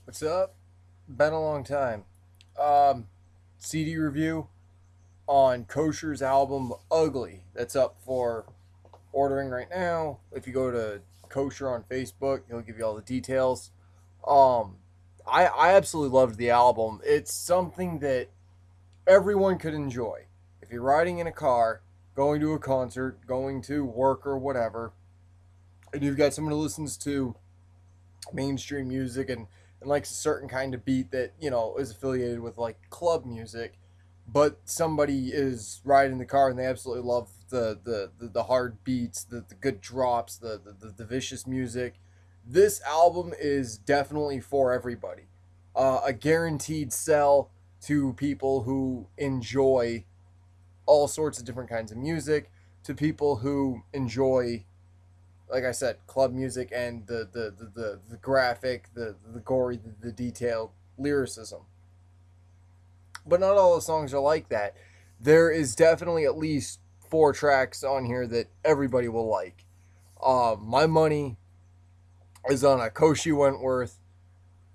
What's up? Been a long time. Um, CD review on Koshir's album Ugly. That's up for ordering right now. If you go to Koshir on Facebook, he'll give you all the details. Um, I absolutely loved the album. It's something that everyone could enjoy. If you're riding in a car, going to a concert, going to work or whatever, and you've got someone who listens to mainstream music and likes a certain kind of beat that is affiliated with like club music, but somebody is riding the car and they absolutely love the hard beats, the good drops, the vicious music. This album is definitely for everybody. A guaranteed sell to people who enjoy all sorts of different kinds of music, to people who enjoy, like I said, club music and the graphic, the gory, the detailed lyricism. But not all the songs are like that. There is definitely at least four tracks on here that everybody will like. My money is on a Koshi Wentworth,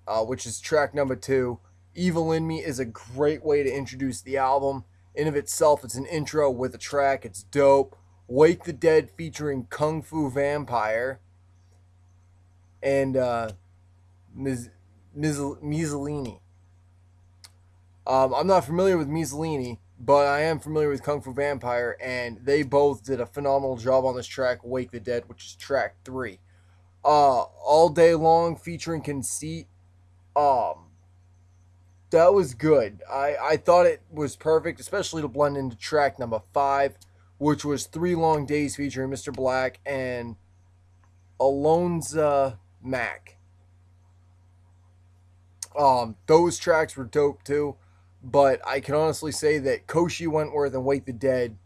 which is track number 2. Evil in Me is a great way to introduce the album. In of itself, it's an intro with a track. It's dope. Wake the Dead featuring Kung Fu Vampire and Mussolini. I'm not familiar with Mussolini, but I am familiar with Kung Fu Vampire, and they both did a phenomenal job on this track, Wake the Dead, which is track 3. All Day Long featuring Conceit. Um, that was good. I thought it was perfect, especially to blend into track number 5, which was 3 Long Days featuring Mr. Black and Alonza Mac. Those tracks were dope too, but I can honestly say that Koshi Wentworth and Wake the Dead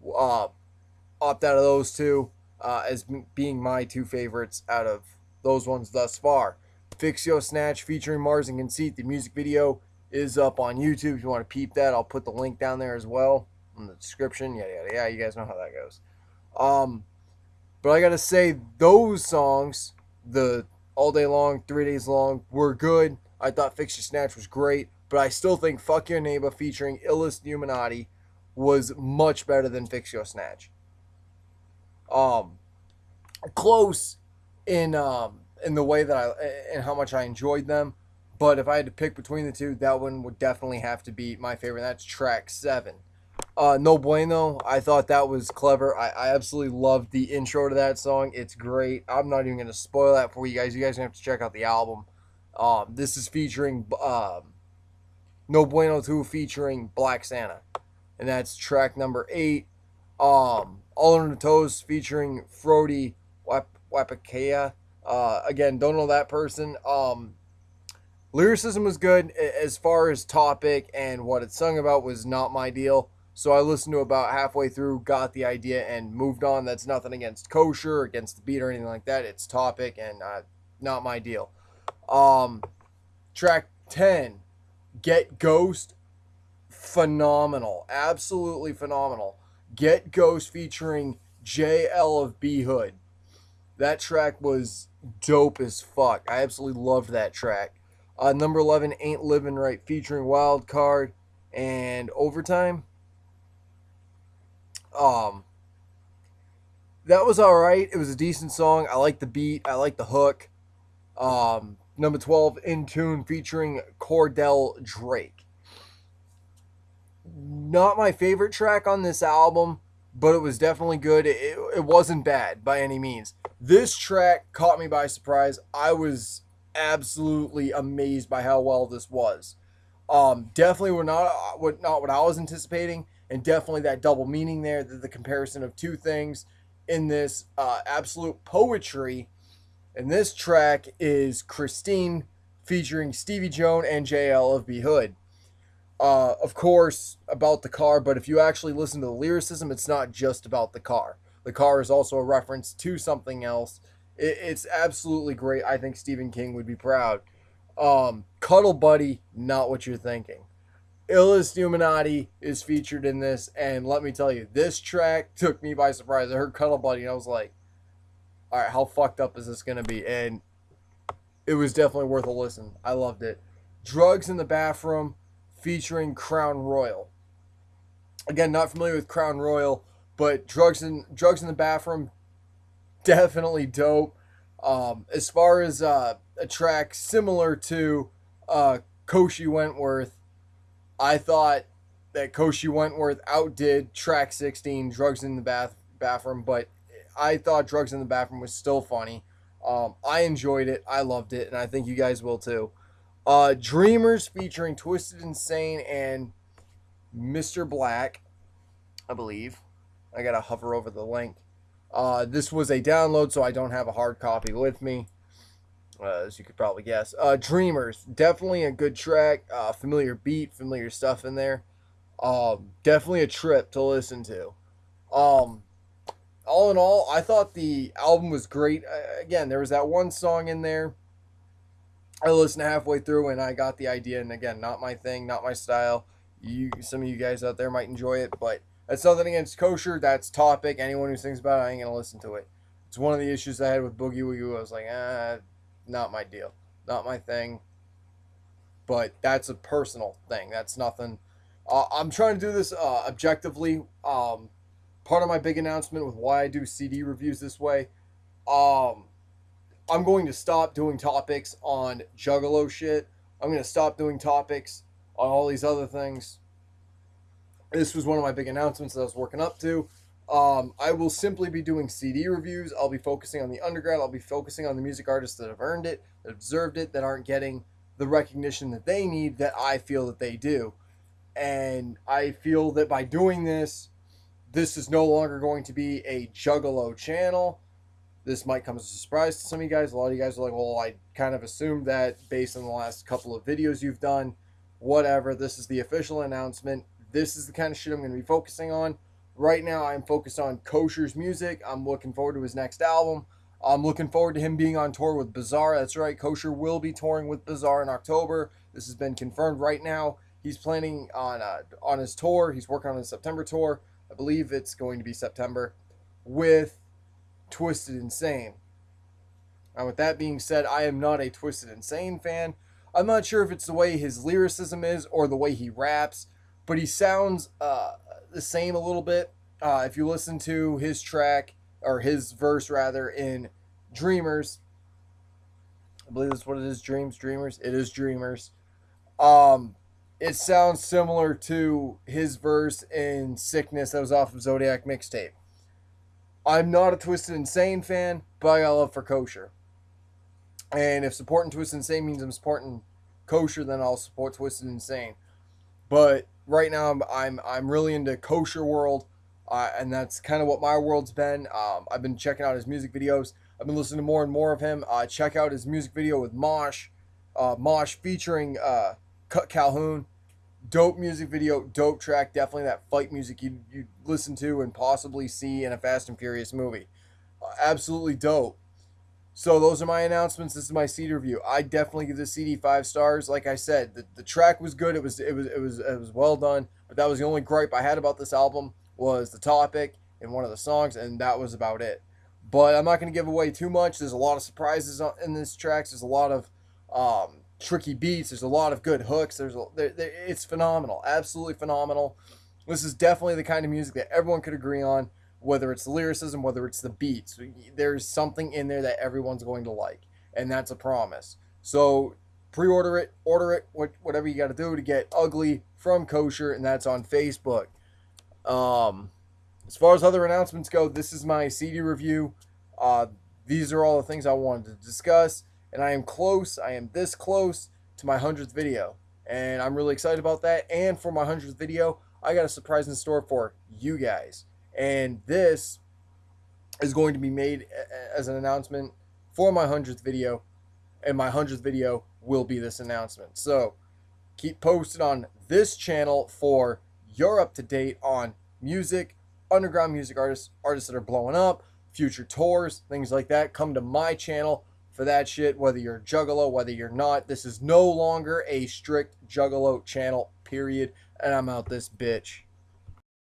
uh, opt out of those two as being my two favorites out of those ones thus far. Fix Yo Snatch featuring Mars and Conceit. The music video is up on YouTube. If you want to peep that, I'll put the link down there as well in the description. Yada yada yada. You guys know how that goes. Um, but I gotta say, those songs, the All Day Long, 3 Days Long, were good. I thought Fix Your Snatch was great, but I still think Fuck Your Neighbor featuring Illest Illuminati was much better than Fix Your Snatch. Um, Close in the way that I and how much I enjoyed them, but if I had to pick between the two, that one would definitely have to be my favorite. That's track 7. No Bueno. I thought that was clever. I absolutely loved the intro to that song. It's great. I'm not even going to spoil that for you guys. You guys have to check out the album. This is featuring No Bueno 2 featuring Black Santa. And that's track number 8. All on the Toes featuring Frody Wapakea. Again, don't know that person. Lyricism was good. As far as topic and what it sung about was not my deal. So I listened to about halfway through, got the idea, and moved on. That's nothing against Kosher, against the beat, or anything like that. It's topic and not my deal. Um, Track 10, Get Ghost, phenomenal. Absolutely phenomenal. Get Ghost featuring JL of B Hood. That track was dope as fuck. I absolutely loved that track. Number 11, Ain't Living Right featuring Wild Card and Overtime. Um, that was all right. It was a decent song. I like the beat. I like the hook. Number 12, In Tune featuring Cordell Drake. Not my favorite track on this album, but it was definitely good. It wasn't bad by any means. This track caught me by surprise. I was absolutely amazed by how well this was. Definitely were not what I was anticipating, and definitely that double meaning there, the comparison of two things in this absolute poetry. And this track is Christine featuring Stevie Jones and JL of B Hood. Of course, about the car, but if you actually listen to the lyricism, it's not just about the car. The car is also a reference to something else. It's absolutely great. I think Stephen King would be proud. Cuddle Buddy, not what you're thinking. Illest Illuminati is featured in this, and let me tell you, this track took me by surprise. I heard Cuddle Buddy, and I was like, all right, how fucked up is this going to be? And it was definitely worth a listen. I loved it. Drugs in the Bathroom featuring Crown Royal. Again, not familiar with Crown Royal, but Drugs in the Bathroom, definitely dope. As far as a track similar to Koshi Wentworth, I thought that Koshi Wentworth outdid track 16, Drugs in the Bathroom, but I thought Drugs in the Bathroom was still funny. I enjoyed it. I loved it, and I think you guys will too. Dreamers featuring Twisted Insane and Mr. Black, I believe. I gotta hover over the link. This was a download, so I don't have a hard copy with me, as you could probably guess. Dreamers, definitely a good track. Familiar beat, familiar stuff in there. Definitely a trip to listen to. Um, all in all, I thought the album was great. Again, there was that one song in there I listened halfway through and I got the idea. And again, not my thing, not my style. Some of you guys out there might enjoy it, but that's nothing against Koshir. That's Topic. Anyone who thinks about it, I ain't gonna listen to it. It's one of the issues I had with Boogie Woogie. I was like, not my deal, not my thing. But that's a personal thing. That's nothing. I'm trying to do this objectively. Part of my big announcement with why I do CD reviews this way. Um, I'm going to stop doing topics on Juggalo shit. I'm going to stop doing topics on all these other things. This was one of my big announcements that I was working up to. I will simply be doing CD reviews. I'll be focusing on the underground. I'll be focusing on the music artists that have earned it, that have deserved it, that aren't getting the recognition that they need, that I feel that they do. And I feel that by doing this, this is no longer going to be a Juggalo channel. This might come as a surprise to some of you guys. A lot of you guys are like, well, I kind of assumed that based on the last couple of videos you've done. Whatever, this is the official announcement. This is the kind of shit I'm going to be focusing on. Right now, I'm focused on Koshir's music. I'm looking forward to his next album. I'm looking forward to him being on tour with Bizarre. That's right, Koshir will be touring with Bizarre in October. This has been confirmed right now. He's planning on his tour. He's working on his September tour. I believe it's going to be September with Twisted Insane. And with that being said, I am not a Twisted Insane fan. I'm not sure if it's the way his lyricism is or the way he raps, but he sounds the same a little bit. If you listen to his track, or his verse rather, in Dreamers, I believe that's what it is, Dreamers. It is Dreamers. It sounds similar to his verse in Sickness that was off of Zodiac mixtape. I'm not a Twisted Insane fan, but I got love for Koshir. And if supporting Twisted Insane means I'm supporting Koshir, then I'll support Twisted Insane. But right now, I'm really into Koshir world, and that's kind of what my world's been. I've been checking out his music videos. I've been listening to more and more of him. Check out his music video with Mosh featuring Cut Calhoun. Dope music video, dope track. Definitely that fight music you listen to and possibly see in a Fast and Furious movie. Absolutely dope. So those are my announcements. This is my CD review. I definitely give this CD 5 stars. Like I said, the track was good. It was well done. But that was the only gripe I had about this album, was the topic in one of the songs, and that was about it. But I'm not going to give away too much. There's a lot of surprises in this tracks. There's a lot of tricky beats. There's a lot of good hooks. It's phenomenal, absolutely phenomenal. This is definitely the kind of music that everyone could agree on, whether it's the lyricism, whether it's the beats. There's something in there that everyone's going to like, and that's a promise. So pre-order it, order it, whatever you got to do to get Ugly from Koshir, and that's on Facebook. As far as other announcements go, this is my CD review. These are all the things I wanted to discuss. And I am this close to my 100th video. And I'm really excited about that. And for my 100th video, I got a surprise in store for you guys. And this is going to be made as an announcement for my 100th video. And my 100th video will be this announcement. So keep posted on this channel for your up-to-date on music, underground music artists that are blowing up, future tours, things like that. Come to my channel for that shit, whether you're a Juggalo, whether you're not. This is no longer a strict Juggalo channel, period. And I'm out this bitch.